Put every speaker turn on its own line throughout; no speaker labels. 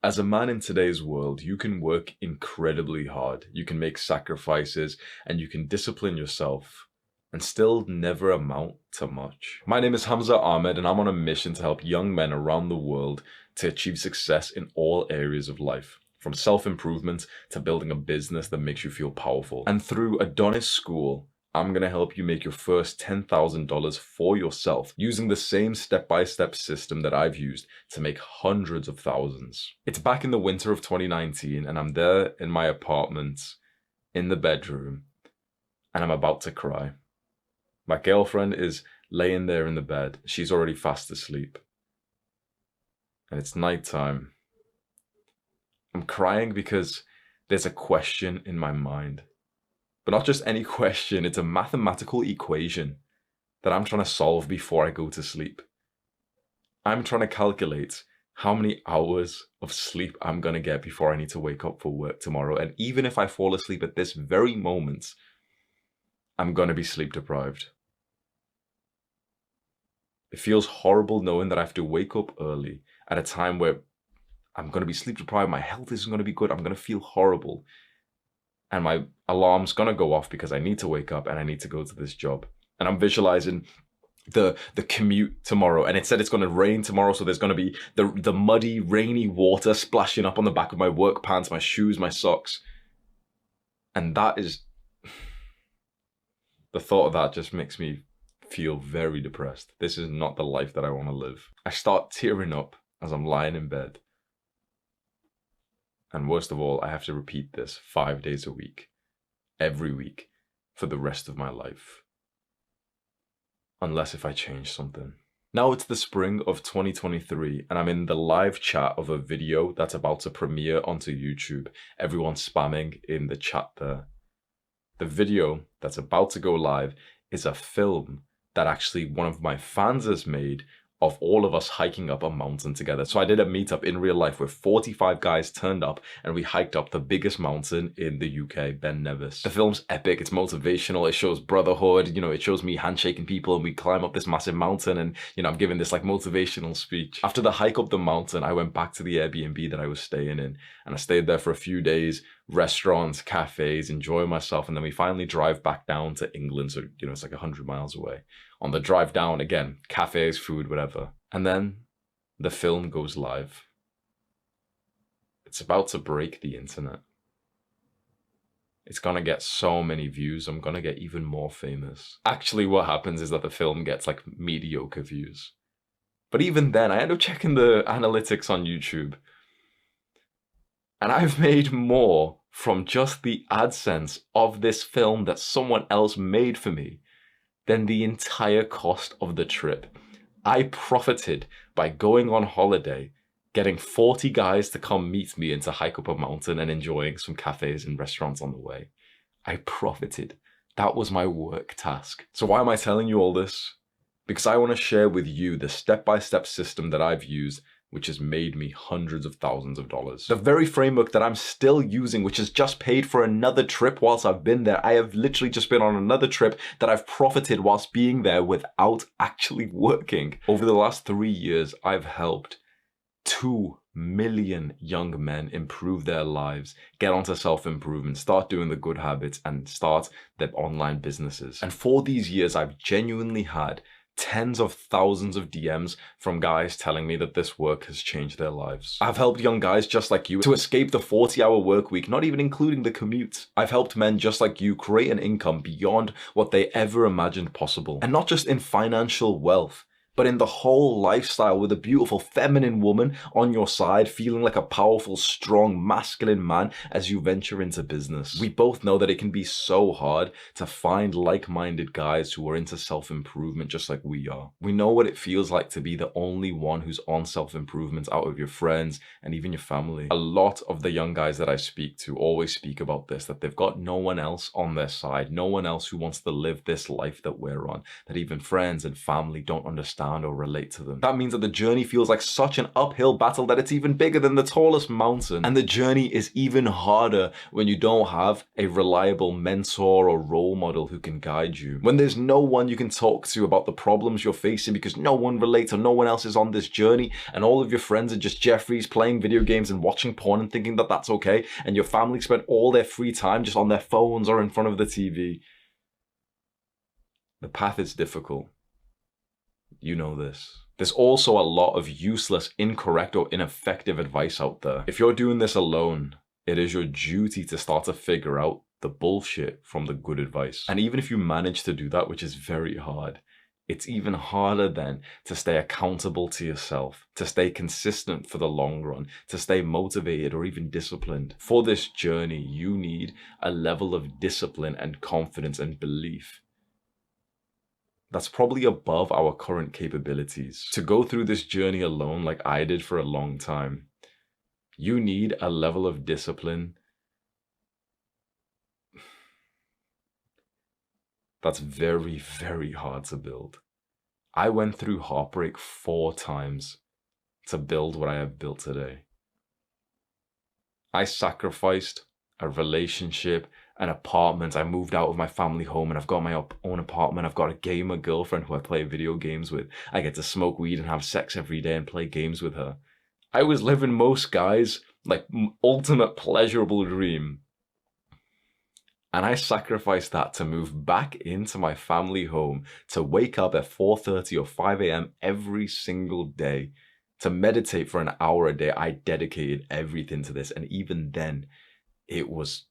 As a man in today's world, you can work incredibly hard. You can make sacrifices and you can discipline yourself and still never amount to much. My name is Hamza Ahmed and I'm on a mission to help young men around the world to achieve success in all areas of life, from self-improvement to building a business that makes you feel powerful. And through Adonis School, I'm going to help you make your first $10,000 for yourself using the same step-by-step system that I've used to make hundreds of thousands. It's back in the winter of 2019 and I'm there in my apartment in the bedroom and I'm about to cry. My girlfriend is laying there in the bed. She's already fast asleep. And it's nighttime. I'm crying because there's a question in my mind. But not just any question, it's a mathematical equation that I'm trying to solve before I go to sleep. I'm trying to calculate how many hours of sleep I'm going to get before I need to wake up for work tomorrow. And even if I fall asleep at this very moment, I'm going to be sleep deprived. It feels horrible knowing that I have to wake up early at a time where I'm going to be sleep deprived, my health isn't going to be good, I'm going to feel horrible. And my alarm's going to go off because I need to wake up and I need to go to this job. And I'm visualizing the commute tomorrow. And it said it's going to rain tomorrow. So there's going to be the muddy, rainy water splashing up on the back of my work pants, my shoes, my socks. And that is... the thought of that just makes me feel very depressed. This is not the life that I want to live. I start tearing up as I'm lying in bed. And worst of all, I have to repeat this 5 days a week, every week, for the rest of my life. Unless if I change something. Now it's the spring of 2023 and I'm in the live chat of a video that's about to premiere onto YouTube. Everyone's spamming in the chat there. The video that's about to go live is a film that actually one of my fans has made of all of us hiking up a mountain together. So I did a meetup in real life where 45 guys turned up and we hiked up the biggest mountain in the UK, Ben Nevis. The film's epic, it's motivational, it shows brotherhood, it shows me handshaking people and we climb up this massive mountain and, I'm giving this like motivational speech. After the hike up the mountain, I went back to the Airbnb that I was staying in and I stayed there for a few days, restaurants, cafes, enjoying myself. And then we finally drive back down to England. So, it's like 100 miles away. On the drive down, again, cafes, food, whatever. And then the film goes live. It's about to break the internet. It's gonna get so many views. I'm gonna get even more famous. Actually, what happens is that the film gets like mediocre views. But even then, I end up checking the analytics on YouTube. And I've made more from just the AdSense of this film that someone else made for me than the entire cost of the trip. I profited by going on holiday, getting 40 guys to come meet me and to hike up a mountain and enjoying some cafes and restaurants on the way. I profited. That was my work task. So why am I telling you all this? Because I want to share with you the step-by-step system that I've used which has made me hundreds of thousands of dollars. The very framework that I'm still using, which has just paid for another trip whilst I've been there. I have literally just been on another trip that I've profited whilst being there without actually working. Over the last 3 years, I've helped 2 million young men improve their lives, get onto self-improvement, start doing the good habits, and start their online businesses. And for these years, I've genuinely had tens of thousands of DMs from guys telling me that this work has changed their lives. I've helped young guys just like you to escape the 40-hour work week, not even including the commute. I've helped men just like you create an income beyond what they ever imagined possible. And not just in financial wealth, but in the whole lifestyle with a beautiful feminine woman on your side, feeling like a powerful, strong, masculine man as you venture into business. We both know that it can be so hard to find like-minded guys who are into self-improvement just like we are. We know what it feels like to be the only one who's on self-improvement out of your friends and even your family. A lot of the young guys that I speak to always speak about this, that they've got no one else on their side, no one else who wants to live this life that we're on, that even friends and family don't understand understand or relate to them. That means that the journey feels like such an uphill battle that it's even bigger than the tallest mountain. And the journey is even harder when you don't have a reliable mentor or role model who can guide you. When there's no one you can talk to about the problems you're facing because no one relates or no one else is on this journey, and all of your friends are just Jeffries playing video games and watching porn and thinking that that's okay, and your family spend all their free time just on their phones or in front of the TV. The path is difficult. You know this. There's also a lot of useless, incorrect, or ineffective advice out there. If you're doing this alone, it is your duty to start to figure out the bullshit from the good advice. And even if you manage to do that, which is very hard, it's even harder then to stay accountable to yourself, to stay consistent for the long run, to stay motivated or even disciplined. For this journey, you need a level of discipline and confidence and belief that's probably above our current capabilities. To go through this journey alone like I did for a long time, you need a level of discipline that's very, very hard to build. I went through heartbreak 4 times to build what I have built today. I sacrificed a relationship, an apartment. I moved out of my family home and I've got my own apartment. I've got a gamer girlfriend who I play video games with. I get to smoke weed and have sex every day and play games with her. I was living most guys' like ultimate pleasurable dream. And I sacrificed that to move back into my family home, to wake up at 4:30 or 5 a.m. every single day, to meditate for an hour a day. I dedicated everything to this. And even then, it was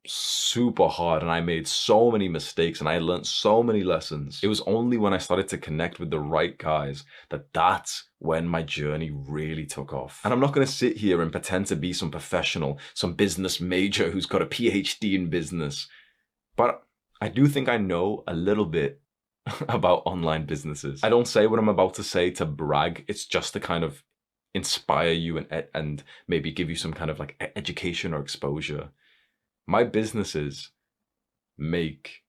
super hard and I made so many mistakes and I learned so many lessons. It was only when I started to connect with the right guys that's when my journey really took off. And I'm not going to sit here and pretend to be some professional, some business major who's got a PhD in business, but I do think I know a little bit about online businesses. I don't say what I'm about to say to brag. It's just to kind of inspire you and maybe give you some kind of like education or exposure. My businesses make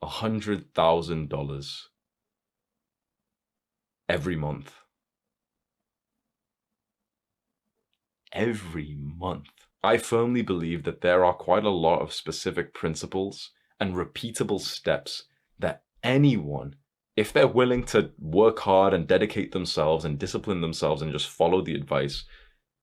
$100,000 every month. Every month. I firmly believe that there are quite a lot of specific principles and repeatable steps that anyone, if they're willing to work hard and dedicate themselves and discipline themselves and just follow the advice,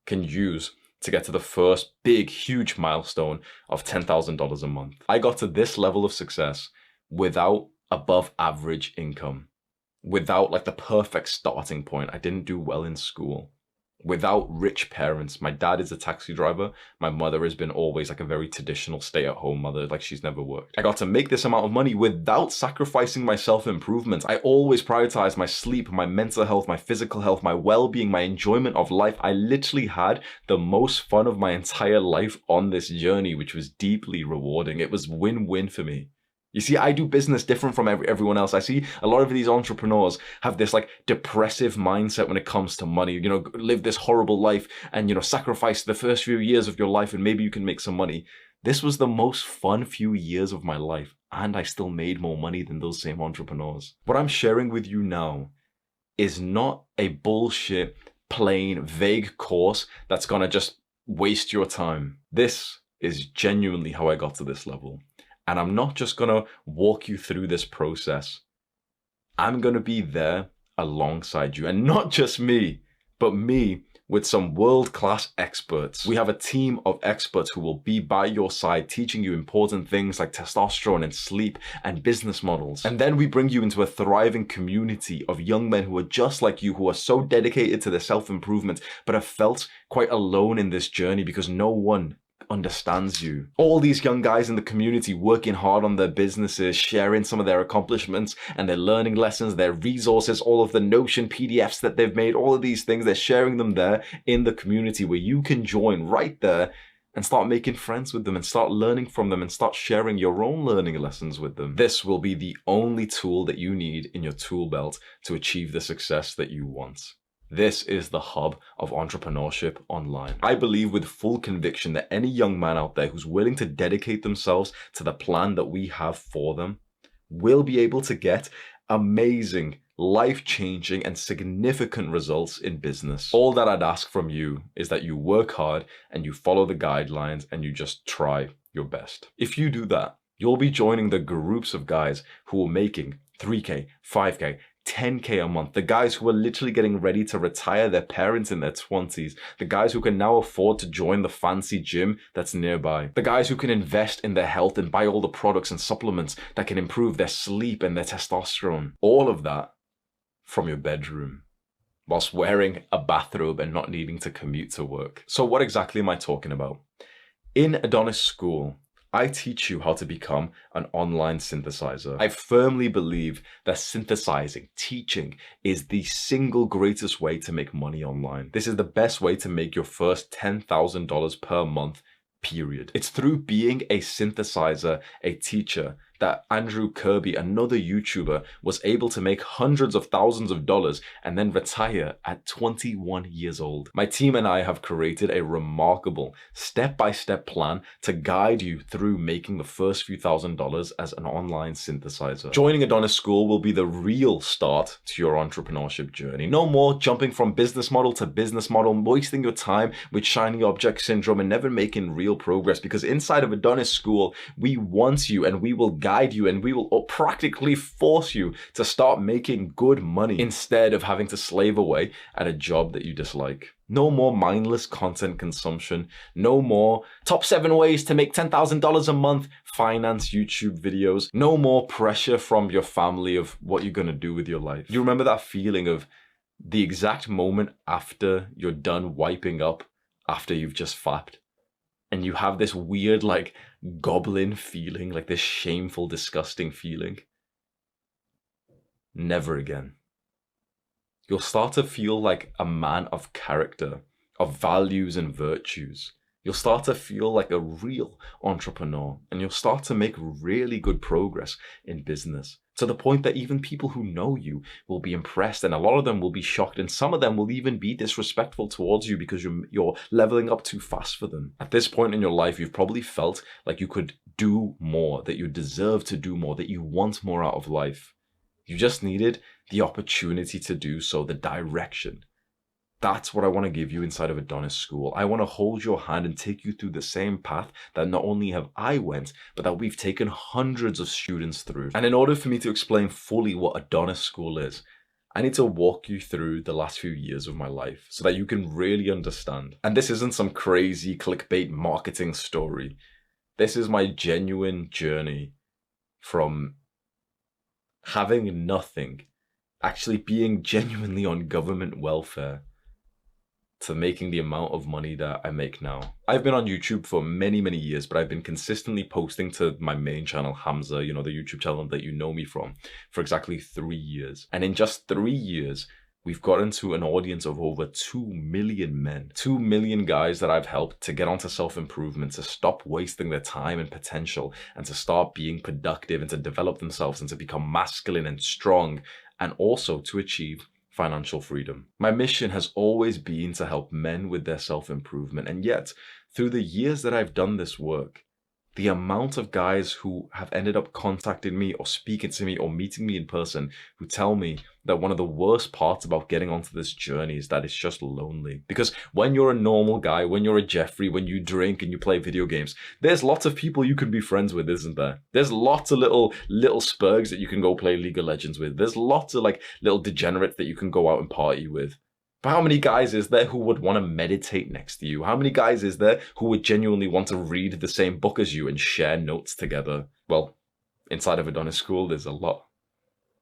can use to get to the first big, huge milestone of $10,000 a month. I got to this level of success without above average income, without like the perfect starting point. I didn't do well in school, without rich parents. My dad is a taxi driver. My mother has been always like a very traditional stay-at-home mother, like she's never worked. I got to make this amount of money without sacrificing my self-improvement. I always prioritize my sleep, my mental health, my physical health, my well-being, my enjoyment of life. I literally had the most fun of my entire life on this journey, which was deeply rewarding. It was win-win for me. You see, I do business different from everyone else. I see a lot of these entrepreneurs have this like depressive mindset when it comes to money, you know, live this horrible life and, you know, sacrifice the first few years of your life and maybe you can make some money. This was the most fun few years of my life and I still made more money than those same entrepreneurs. What I'm sharing with you now is not a bullshit, plain, vague course that's gonna just waste your time. This is genuinely how I got to this level. And I'm not just going to walk you through this process. I'm going to be there alongside you. And not just me, but me with some world-class experts. We have a team of experts who will be by your side, teaching you important things like testosterone and sleep and business models. And then we bring you into a thriving community of young men who are just like you, who are so dedicated to their self-improvement, but have felt quite alone in this journey because no one understands you. All these young guys in the community working hard on their businesses, sharing some of their accomplishments and their learning lessons, their resources, all of the Notion PDFs that they've made, all of these things, they're sharing them there in the community where you can join right there and start making friends with them and start learning from them and start sharing your own learning lessons with them. This will be the only tool that you need in your tool belt to achieve the success that you want. This is the hub of entrepreneurship online. I believe with full conviction that any young man out there who's willing to dedicate themselves to the plan that we have for them will be able to get amazing life-changing and significant results in business. All that I'd ask from you is that you work hard and you follow the guidelines and you just try your best. If you do that, you'll be joining the groups of guys who are making 3K, 5K, 10K a month, the guys who are literally getting ready to retire their parents in their 20s, the guys who can now afford to join the fancy gym that's nearby, the guys who can invest in their health and buy all the products and supplements that can improve their sleep and their testosterone. All of that from your bedroom, whilst wearing a bathrobe and not needing to commute to work. So what exactly am I talking about? In Adonis School, I teach you how to become an online synthesizer. I firmly believe that synthesizing, teaching, is the single greatest way to make money online. This is the best way to make your first $10,000 per month, period. It's through being a synthesizer, a teacher, that Andrew Kirby, another YouTuber, was able to make hundreds of thousands of dollars and then retire at 21 years old. My team and I have created a remarkable step-by-step plan to guide you through making the first few $1,000s as an online synthesizer. Joining Adonis School will be the real start to your entrepreneurship journey. No more jumping from business model to business model, wasting your time with shiny object syndrome and never making real progress, because inside of Adonis School, we want you and we will guide you and we will practically force you to start making good money instead of having to slave away at a job that you dislike. No more mindless content consumption. No more top 7 ways to make $10,000 a month finance YouTube videos. No more pressure from your family of what you're going to do with your life. You remember that feeling of the exact moment after you're done wiping up after you've just fapped? And you have this weird, like, goblin feeling, like this shameful, disgusting feeling. Never again. You'll start to feel like a man of character, of values and virtues. You'll start to feel like a real entrepreneur, and you'll start to make really good progress in business, to the point that even people who know you will be impressed, and a lot of them will be shocked, and some of them will even be disrespectful towards you because you're leveling up too fast for them. At this point in your life, you've probably felt like you could do more, that you deserve to do more, that you want more out of life. You just needed the opportunity to do so, the direction. That's what I want to give you inside of Adonis School. I want to hold your hand and take you through the same path that not only have I went, but that we've taken hundreds of students through. And in order for me to explain fully what Adonis School is, I need to walk you through the last few years of my life so that you can really understand. And this isn't some crazy clickbait marketing story. This is my genuine journey from having nothing, actually being genuinely on government welfare, to making the amount of money that I make now. I've been on YouTube for many, many years, but I've been consistently posting to my main channel, Hamza, you know, the YouTube channel that you know me from, for exactly 3 years. And in just 3 years, we've gotten to an audience of over 2 million men, 2 million guys that I've helped to get onto self-improvement, to stop wasting their time and potential, and to start being productive and to develop themselves and to become masculine and strong, and also to achieve financial freedom. My mission has always been to help men with their self-improvement, and yet through the years that I've done this work, the amount of guys who have ended up contacting me or speaking to me or meeting me in person who tell me that one of the worst parts about getting onto this journey is that it's just lonely. Because when you're a normal guy, when you're a Jeffrey, when you drink and you play video games, there's lots of people you can be friends with, isn't there? There's lots of little spurgs that you can go play League of Legends with. There's lots of like little degenerates that you can go out and party with. But how many guys is there who would want to meditate next to you? How many guys is there who would genuinely want to read the same book as you and share notes together? Well, inside of Adonis School, there's a lot.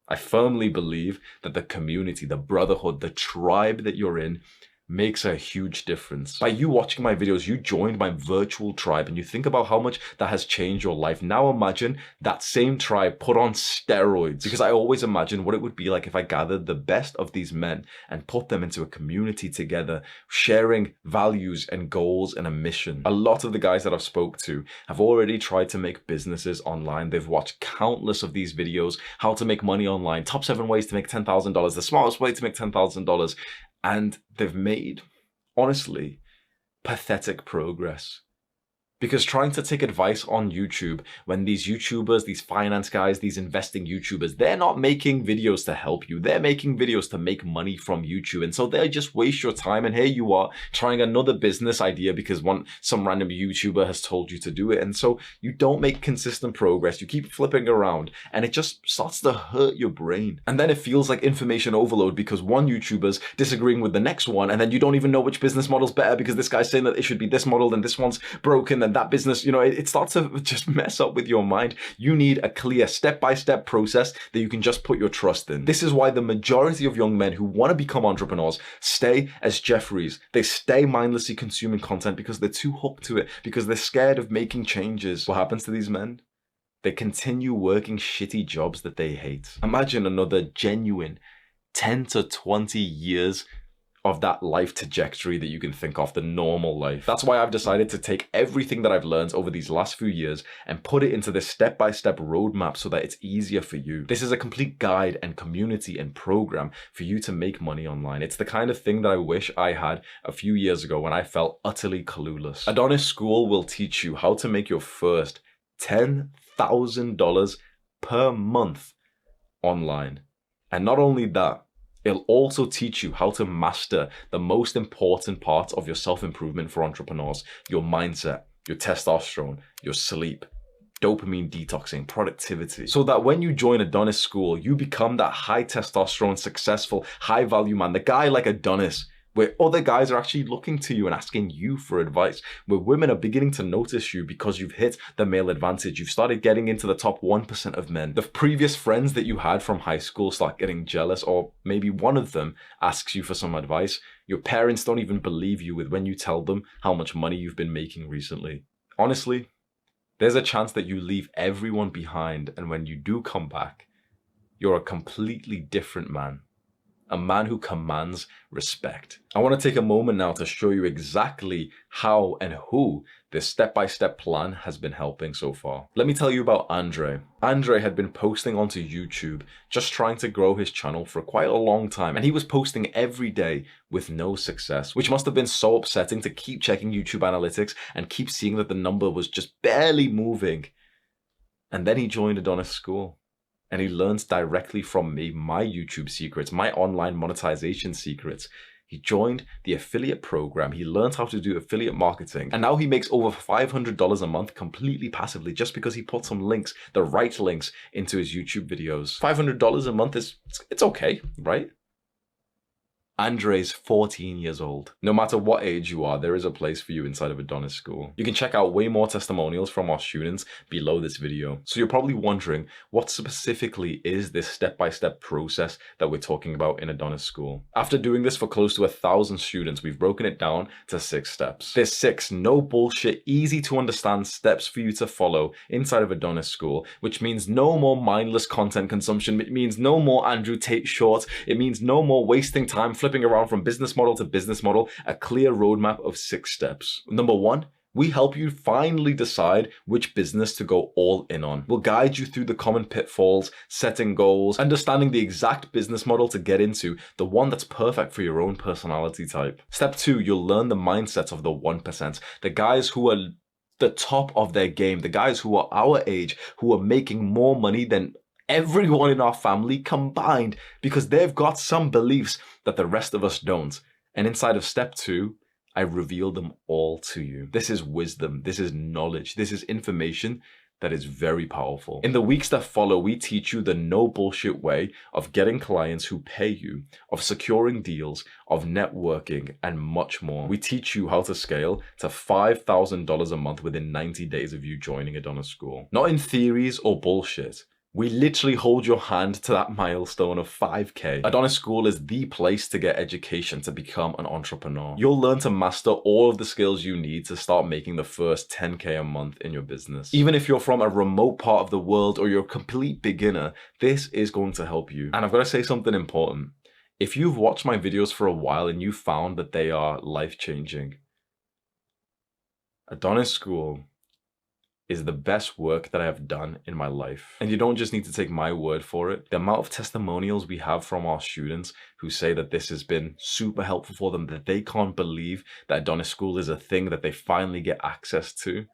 I firmly believe that the community, the brotherhood, the tribe that you're in makes a huge difference. By you watching my videos, you joined my virtual tribe, and you think about how much that has changed your life. Now imagine that same tribe put on steroids, because I always imagine what it would be like if I gathered the best of these men and put them into a community together, sharing values and goals and a mission. A lot of the guys that I've spoke to have already tried to make businesses online. They've watched countless of these videos, how to make money online, top 7 ways to make $10,000, the smartest way to make $10,000. And they've made, honestly, pathetic progress. Because trying to take advice on YouTube when these YouTubers, these finance guys, these investing YouTubers, they're not making videos to help you. They're making videos to make money from YouTube. And so they just waste your time. And here you are trying another business idea because some random YouTuber has told you to do it. And so you don't make consistent progress. You keep flipping around and it just starts to hurt your brain. And then it feels like information overload because one YouTuber's disagreeing with the next one. And then you don't even know which business model's better because this guy's saying that it should be this model and this one's broken and that business, it starts to just mess up with your mind. You need a clear step-by-step process that you can just put your trust in. This is why the majority of young men who want to become entrepreneurs stay as Jeffries. They stay mindlessly consuming content because they're too hooked to it, because they're scared of making changes. What happens to these men? They continue working shitty jobs that they hate. Imagine another genuine 10 to 20 years of that life trajectory that you can think of, the normal life. That's why I've decided to take everything that I've learned over these last few years and put it into this step-by-step roadmap so that it's easier for you. This is a complete guide and community and program for you to make money online. It's the kind of thing that I wish I had a few years ago when I felt utterly clueless. Adonis School will teach you how to make your first $10,000 per month online. And not only that, it'll also teach you how to master the most important part of your self-improvement for entrepreneurs: your mindset, your testosterone, your sleep, dopamine detoxing, productivity. So that when you join Adonis School, you become that high testosterone, successful, high value man, the guy like Adonis, where other guys are actually looking to you and asking you for advice, where women are beginning to notice you because you've hit the male advantage. You've started getting into the top 1% of men. The previous friends that you had from high school start getting jealous, or maybe one of them asks you for some advice. Your parents don't even believe you when you tell them how much money you've been making recently. Honestly, there's a chance that you leave everyone behind, and when you do come back, you're a completely different man. A man who commands respect. I want to take a moment now to show you exactly how and who this step-by-step plan has been helping so far. Let me tell you about Andre. Andre had been posting onto YouTube, just trying to grow his channel for quite a long time, and he was posting every day with no success, which must have been so upsetting to keep checking YouTube analytics and keep seeing that the number was just barely moving. And then he joined Adonis School. And he learns directly from me my YouTube secrets, my online monetization secrets. He joined the affiliate program. He learned how to do affiliate marketing. And now he makes over $500 a month completely passively just because he put some links, the right links, into his YouTube videos. $500 a month it's okay, right? Andre's 14 years old. No matter what age you are, there is a place for you inside of Adonis School. You can check out way more testimonials from our students below this video. So you're probably wondering, what specifically is this step-by-step process that we're talking about in Adonis School? After doing this for close to 1,000 students, we've broken it down to 6 steps. There's 6 no bullshit, easy to understand steps for you to follow inside of Adonis School, which means no more mindless content consumption. It means no more Andrew Tate shorts. It means no more wasting time flipping around from business model to business model. A clear roadmap of 6 steps. Number 1, we help you finally decide which business to go all in on. We'll guide you through the common pitfalls, setting goals, understanding the exact business model to get into, the one that's perfect for your own personality type. Step 2, you'll learn the mindset of the 1%, the guys who are the top of their game, the guys who are our age, who are making more money than everyone in our family combined, because they've got some beliefs that the rest of us don't. And inside of step 2, I reveal them all to you. This is wisdom, this is knowledge, this is information that is very powerful. In the weeks that follow, we teach you the no bullshit way of getting clients who pay you, of securing deals, of networking, and much more. We teach you how to scale to $5,000 a month within 90 days of you joining Adonis School. Not in theories or bullshit. We literally hold your hand to that milestone of 5K. Adonis School is the place to get education to become an entrepreneur. You'll learn to master all of the skills you need to start making the first 10K a month in your business. Even if you're from a remote part of the world or you're a complete beginner, this is going to help you. And I've got to say something important. If you've watched my videos for a while and you found that they are life-changing, Adonis School is the best work that I have done in my life. And you don't just need to take my word for it. The amount of testimonials we have from our students who say that this has been super helpful for them, that they can't believe that Adonis School is a thing that they finally get access to.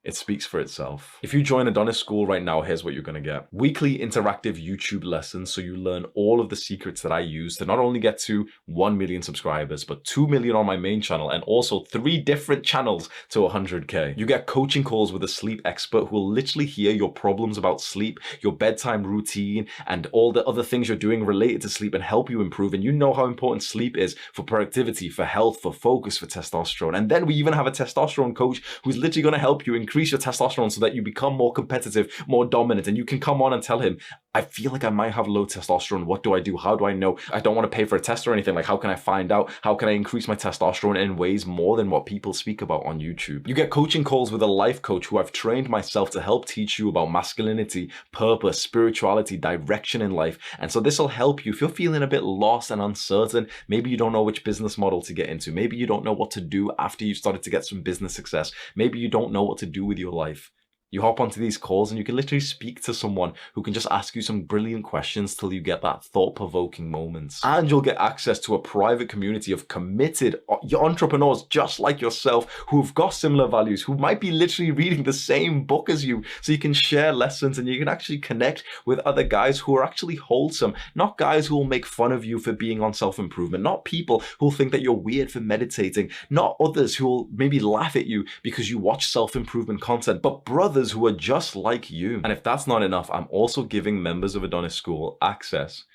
It speaks for itself. If you join Adonis School right now, here's what you're gonna get. Weekly interactive YouTube lessons, so you learn all of the secrets that I use to not only get to 1 million subscribers, but 2 million on my main channel, and also 3 different channels to 100K. You get coaching calls with a sleep expert who will literally hear your problems about sleep, your bedtime routine, and all the other things you're doing related to sleep and help you improve. And you know how important sleep is for productivity, for health, for focus, for testosterone. And then we even have a testosterone coach who's literally gonna help you increase your testosterone so that you become more competitive, more dominant, and you can come on and tell him, I feel like I might have low testosterone. What do I do? How do I know? I don't want to pay for a test or anything. Like, how can I find out? How can I increase my testosterone in ways more than what people speak about on YouTube? You get coaching calls with a life coach who I've trained myself to help teach you about masculinity, purpose, spirituality, direction in life. And so this will help you if you're feeling a bit lost and uncertain. Maybe you don't know which business model to get into. Maybe you don't know what to do after you've started to get some business success. Maybe you don't know what to do with your life. You hop onto these calls and you can literally speak to someone who can just ask you some brilliant questions till you get that thought-provoking moments. And you'll get access to a private community of committed entrepreneurs just like yourself who've got similar values, who might be literally reading the same book as you. So you can share lessons and you can actually connect with other guys who are actually wholesome, not guys who will make fun of you for being on self-improvement, not people who'll think that you're weird for meditating, not others who will maybe laugh at you because you watch self-improvement content, but brothers who are just like you. And if that's not enough, I'm also giving members of Adonis School access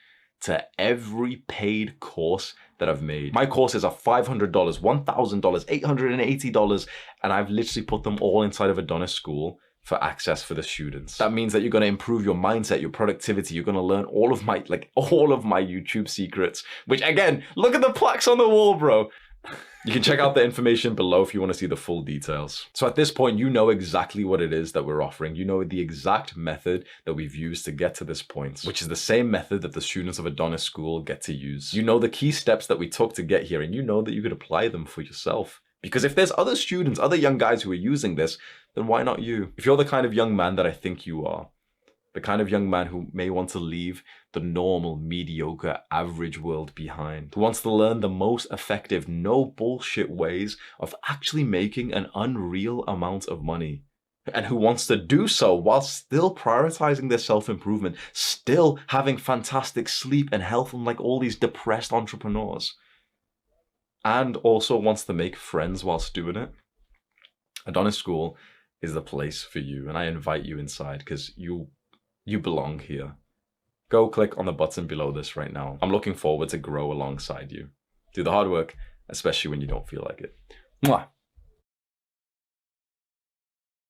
to every paid course that I've made. My courses are $500, $1,000, $880, and I've literally put them all inside of Adonis School for access for the students. That means that you're going to improve your mindset, your productivity. You're going to learn all of my YouTube secrets, which again, look at the plaques on the wall, bro. You can check out the information below if you want to see the full details. So at this point, you know exactly what it is that we're offering. You know the exact method that we've used to get to this point, which is the same method that the students of Adonis School get to use. You know the key steps that we took to get here, and you know that you could apply them for yourself. Because if there's other students, other young guys who are using this, then why not you? If you're the kind of young man that I think you are, the kind of young man who may want to leave the normal, mediocre, average world behind, who wants to learn the most effective, no bullshit ways of actually making an unreal amount of money, and who wants to do so while still prioritizing their self-improvement, still having fantastic sleep and health, unlike all these depressed entrepreneurs, and also wants to make friends whilst doing it, Adonis School is the place for you, and I invite you inside because you belong here. Go click on the button below this right now. I'm looking forward to grow alongside you. Do the hard work, especially when you don't feel like it. Mwah.